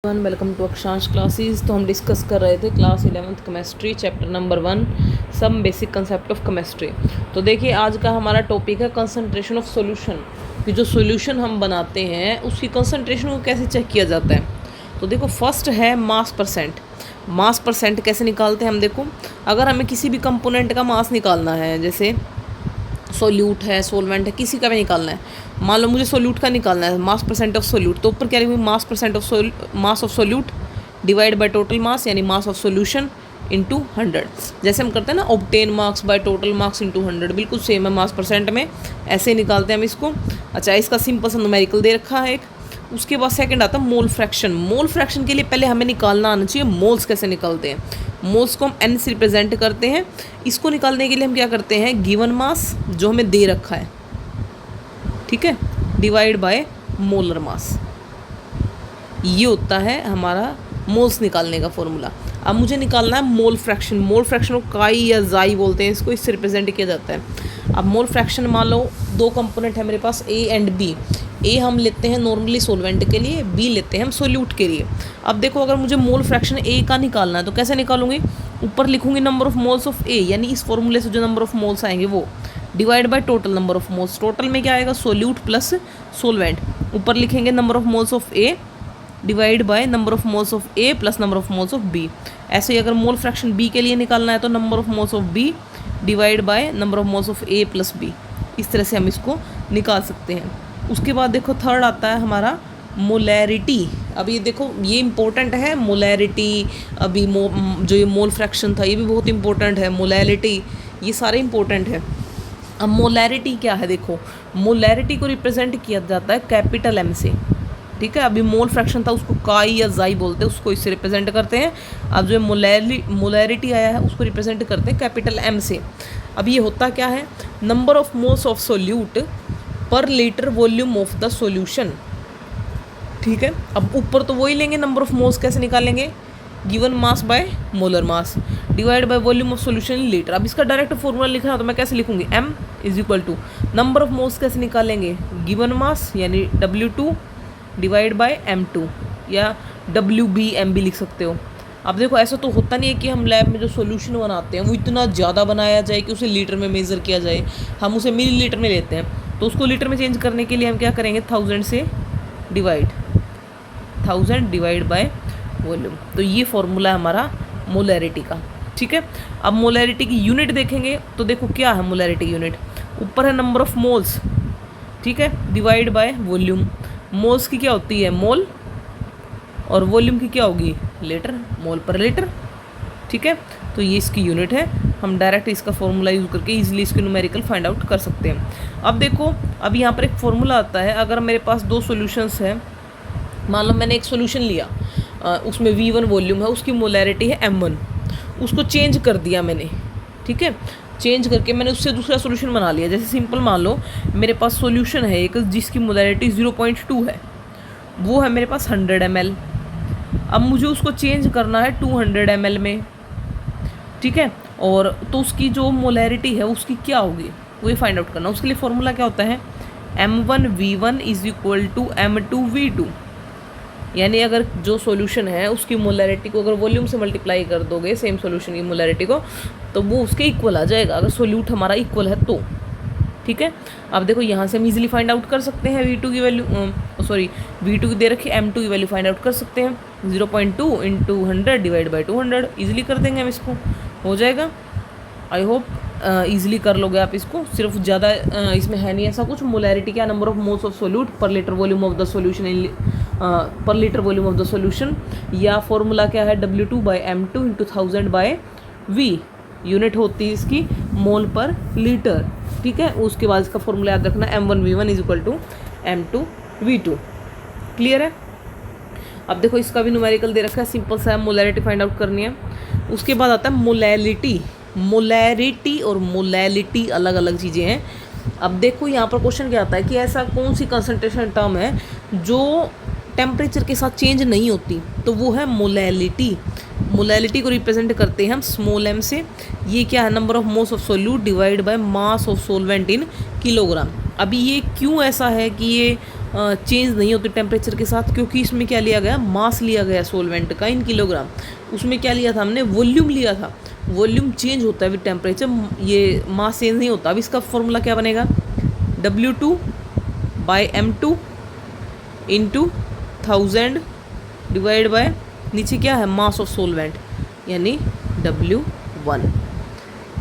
Welcome to अक्षांश classes. तो हम डिस्कस कर रहे थे class 11th chemistry chapter number 1 some basic concept of chemistry. तो देखिए आज का हमारा टॉपिक है कंसंट्रेशन ऑफ सॉल्यूशन, कि जो सॉल्यूशन हम बनाते हैं उसकी कंसंट्रेशन को कैसे चेक किया जाता है। तो देखो फर्स्ट है मास परसेंट। मास परसेंट कैसे निकालते हैं हम देखो, अगर हमें किसी भी कंपोनेंट का मास निकालना है, जैसे सोल्यूट है, सोलवेंट है, किसी का भी निकालना है, मान लो मुझे सोल्यूट का निकालना है मास परसेंट ऑफ सोल्यूट, तो ऊपर क्या लिखूँगी मास percent of mass of solute divide by total mass, यानी मास ऑफ सोल्यूशन इंटू 100। जैसे हम करते हैं ना obtain marks by total marks into 100, बिल्कुल सेम है मास परसेंट में, ऐसे ही निकालते हैं हम इसको। अच्छा, इसका सिंपल सा न्यूमेरिकल दे रखा है एक। उसके बाद सेकंड आता है मोल फ्रैक्शन। मोल फ्रैक्शन के लिए पहले हमें निकालना आना चाहिए मोल्स कैसे निकलते हैं। मोल्स को हम एन से रिप्रेजेंट करते हैं। इसको निकालने के लिए हम क्या करते हैं, गिवन मास जो हमें दे रखा है, ठीक है, डिवाइड बाय मोलर मास, ये होता है हमारा मोल्स निकालने का फॉर्मूला। अब मुझे निकालना है मोल फ्रैक्शन। मोल फ्रैक्शन को काई या जाई बोलते हैं, इसको इससे रिप्रेजेंट किया जाता है। अब मोल फ्रैक्शन मान लो दो कंपोनेंट है मेरे पास ए एंड बी। ए हम लेते हैं नॉर्मली सोलवेंट के लिए, बी लेते हैं हम सोल्यूट के लिए। अब देखो अगर मुझे मोल फ्रैक्शन ए का निकालना है तो कैसे निकालूंगी, ऊपर लिखूंगी नंबर ऑफ मोल्स ऑफ ए, यानी इस फॉर्मूले से जो नंबर ऑफ मोल्स आएंगे वो, divide by total number of moles. Total में क्या आएगा, सोल्यूट प्लस सोलवेंट। ऊपर लिखेंगे number of moles of A divide by number of moles of A plus number of moles of B. ऐसे ही अगर मोल फ्रैक्शन बी के लिए निकालना है तो number of moles of B divide by number of moles of A plus B. इस तरह से हम इसको निकाल सकते हैं। उसके बाद देखो थर्ड आता है हमारा मोलैरिटी। अब ये देखो ये इंपॉर्टेंट है मोलैरिटी, अभी जो ये मोल फ्रैक्शन था ये भी बहुत इंपॉर्टेंट है, मोलैरिटी, ये सारे इंपॉर्टेंट है। अब मोलैरिटी क्या है, देखो मोलैरिटी को रिप्रेजेंट किया जाता है कैपिटल एम से, ठीक है। अभी मोल फ्रैक्शन था उसको काई या जाई बोलते हैं, उसको इससे रिप्रेजेंट करते हैं। अब जो मोलैरिटी आया है उसको रिप्रेजेंट करते हैं कैपिटल एम से। अब ये होता क्या है, number of moles of solute per litre volume of the solution, ठीक है। अब ऊपर तो वही लेंगे, नंबर ऑफ मोल्स कैसे निकालेंगे, given mass by molar mass divide by volume of solution in litre. अब इसका डायरेक्ट फॉर्मूला लिखना है तो मैं कैसे लिखूंगी, m is equal to number of moles कैसे निकालेंगे, गिवन मास यानी W2 डिवाइड बाय M2, या WBM भी लिख सकते हो। अब देखो ऐसा तो होता नहीं है कि हम लैब में जो सॉल्यूशन बनाते हैं वो इतना ज़्यादा बनाया जाए कि उसे लीटर में मेज़र किया जाए, हम उसे मिली लीटर में लेते हैं। तो उसको लीटर में चेंज करने के लिए हम क्या करेंगे, 1000 से डिवाइड, 1000 डिवाइड बाय वॉल्यूम। तो ये फॉर्मूला है हमारा मोलैरिटी का, ठीक है। अब मोलैरिटी की यूनिट देखेंगे तो देखो क्या है मोलैरिटी की यूनिट, ऊपर है नंबर ऑफ मोल्स, ठीक है, डिवाइड बाय वॉल्यूम। मोल्स की क्या होती है मोल, और वॉल्यूम की क्या होगी लीटर, मोल पर लीटर, ठीक है। तो ये इसकी यूनिट है, हम डायरेक्ट इसका फॉर्मूला यूज़ करके इजीली इसकी न्यूमेरिकल फाइंड आउट कर सकते हैं। अब देखो अब यहाँ पर एक फॉर्मूला आता है, अगर मेरे पास दो सॉल्यूशंस हैं, मान लो मैंने एक सॉल्यूशन लिया, उसमें V1 वॉल्यूम है, उसकी मोलैरिटी है M1, उसको चेंज कर दिया मैंने, ठीक है, चेंज करके मैंने उससे दूसरा सॉल्यूशन बना लिया। जैसे सिंपल मान लो मेरे पास सॉल्यूशन है एक जिसकी मोलैरिटी 0.2 है, वो है मेरे पास 100 ml। अब मुझे उसको चेंज करना है 200 ml में, ठीक है, और तो उसकी जो मोलैरिटी है उसकी क्या होगी वो फाइंड आउट करना। उसके लिए फॉर्मूला क्या होता है, M1V1 is equal to M2V2, यानी अगर जो सॉल्यूशन है उसकी मोलैरिटी को अगर वॉल्यूम से मल्टीप्लाई कर दोगे सेम सॉल्यूशन की मोलैरिटी को, तो वो उसके इक्वल आ जाएगा, अगर सोल्यूट हमारा इक्वल है तो, ठीक है। अब देखो यहाँ से हम इजीली फाइंड आउट कर सकते हैं V2 की वैल्यू, V2 की दे रखी M2 की वैल्यू फाइंड आउट कर सकते हैं, 0.2 इंटू 100 डिवाइड बाई 200, ईजिली कर देंगे हम इसको, हो जाएगा। आई होप ईजिली कर लोगे आप इसको, सिर्फ ज़्यादा इसमें है नहीं ऐसा कुछ। मोलैरिटी क्या, number of moles of solute per litre volume of the solution per litre volume of the solution, या फॉर्मूला क्या है W2 by M2 into 1000 by V, unit होती है इसकी मोल पर लीटर, ठीक है। उसके बाद इसका फॉर्मूला याद रखना, M1V1 is equal to M2V2, clear है। अब देखो इसका भी न्यूमेरिकल दे रखा है, सिंपल सा है, मोलैरिटी फाइंड आउट करनी है। उसके बाद आता है मोलैलिटी। मोलैरिटी और मोलैलिटी अलग अलग चीज़ें हैं। अब देखो यहाँ पर क्वेश्चन क्या आता है कि ऐसा कौन सी कंसंट्रेशन टर्म है जो टेम्परेचर के साथ चेंज नहीं होती, तो वो है मोलैलिटी। मोलैलिटी को रिप्रेजेंट करते हैं हम स्मॉल m से। ये क्या है, number of moles of solute divide by mass of solvent in kilogram. अभी ये क्यों ऐसा है कि ये चेंज नहीं होती टेम्परेचर के साथ, क्योंकि इसमें क्या लिया गया, मास लिया गया सोलवेंट का इन किलोग्राम। उसमें क्या लिया था हमने, वॉल्यूम लिया था। वॉल्यूम चेंज होता है विद टेम्परेचर, ये मास चेंज नहीं होता। अब इसका फॉर्मूला क्या बनेगा, W2/m2 इंटू 1000 डिवाइड बाय नीचे क्या है, मास ऑफ सोलवेंट, यानी W1।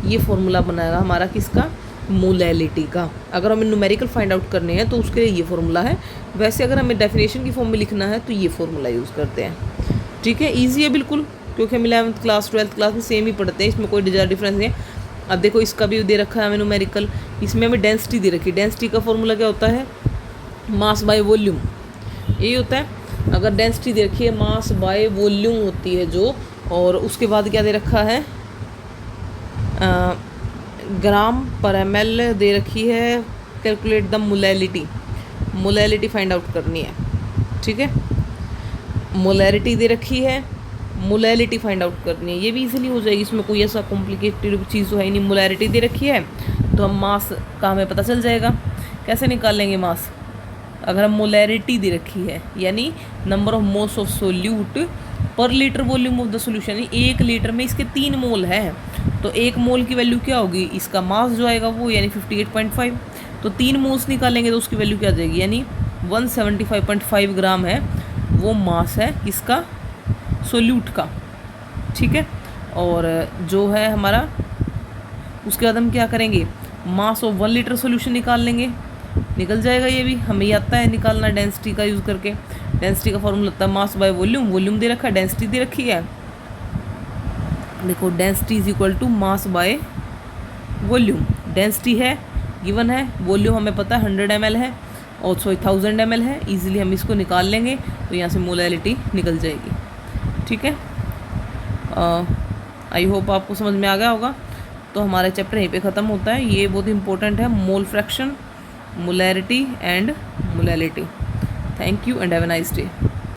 ये फॉर्मूला बनाएगा हमारा किसका, मोलैलिटी का। अगर हमें न्यूमेरिकल फाइंड आउट करने हैं तो उसके लिए ये फॉर्मूला है। वैसे अगर हमें डेफिनेशन की फॉर्म में लिखना है तो ये फॉर्मूला यूज़ करते हैं। ठीक है, ईजी है बिल्कुल, क्योंकि हम 11th क्लास 12th क्लास में सेम ही पढ़ते हैं, इसमें कोई डिफरेंस नहीं है। अब देखो इसका भी दे रखा है हमें न्यूमेरिकल, इसमें हमें डेंसिटी दे रखी है। डेंसिटी का फॉर्मूला क्या होता है, मास बाय वॉल्यूम, यही होता है। अगर डेंसिटी दे रखी है मास बाय वॉल्यूम होती है जो, और उसके बाद क्या दे रखा है, ग्राम पर ml दे रखी है। Calculate the molality, molality find out करनी है। ठीक है, मोलैलिटी दे रखी है, मोलैलिटी फाइंड आउट करनी है। ये भी इजीली हो जाएगी, इसमें कोई ऐसा कॉम्प्लिकेटेड चीज़ तो है ही नहीं। मोलैलिटी दे रखी है तो हम मास का हमें पता चल जाएगा। कैसे निकाल लेंगे मास, अगर हम मोलैरिटी दे रखी है यानी number of moles of solute per litre volume of the solution, यानी 1 लीटर में इसके 3 मोल हैं, तो 1 मोल की वैल्यू क्या होगी, इसका मास जो आएगा वो, यानी 58.5। तो 3 मोल्स निकालेंगे तो उसकी वैल्यू क्या आ जाएगी, यानी 175.5 ग्राम है वो मास है किसका, सोल्यूट का। ठीक है, और जो है हमारा, उसके बाद हम क्या करेंगे, मास ऑफ 1 लीटर सोल्यूशन निकाल लेंगे, निकल जाएगा। ये भी हमें आता है निकालना डेंसिटी का यूज़ करके। डेंसिटी का फॉर्मूला होता है मास बाय वॉल्यूम, वॉल्यूम दे रखा है, डेंसिटी दे रखी है। देखो density is equal to mass by volume, density है गिवन है, वॉल्यूम हमें पता है 100 ml है, और 1000 ml है। इजीली हम इसको निकाल लेंगे तो यहाँ से मोलैलिटी निकल जाएगी। ठीक है, आई होप आपको समझ में आ गया होगा। तो हमारा चैप्टर यहीं पे ख़त्म होता है। ये बहुत इंपॉर्टेंट है, mole fraction, molarity and molality. Thank you and have a nice day.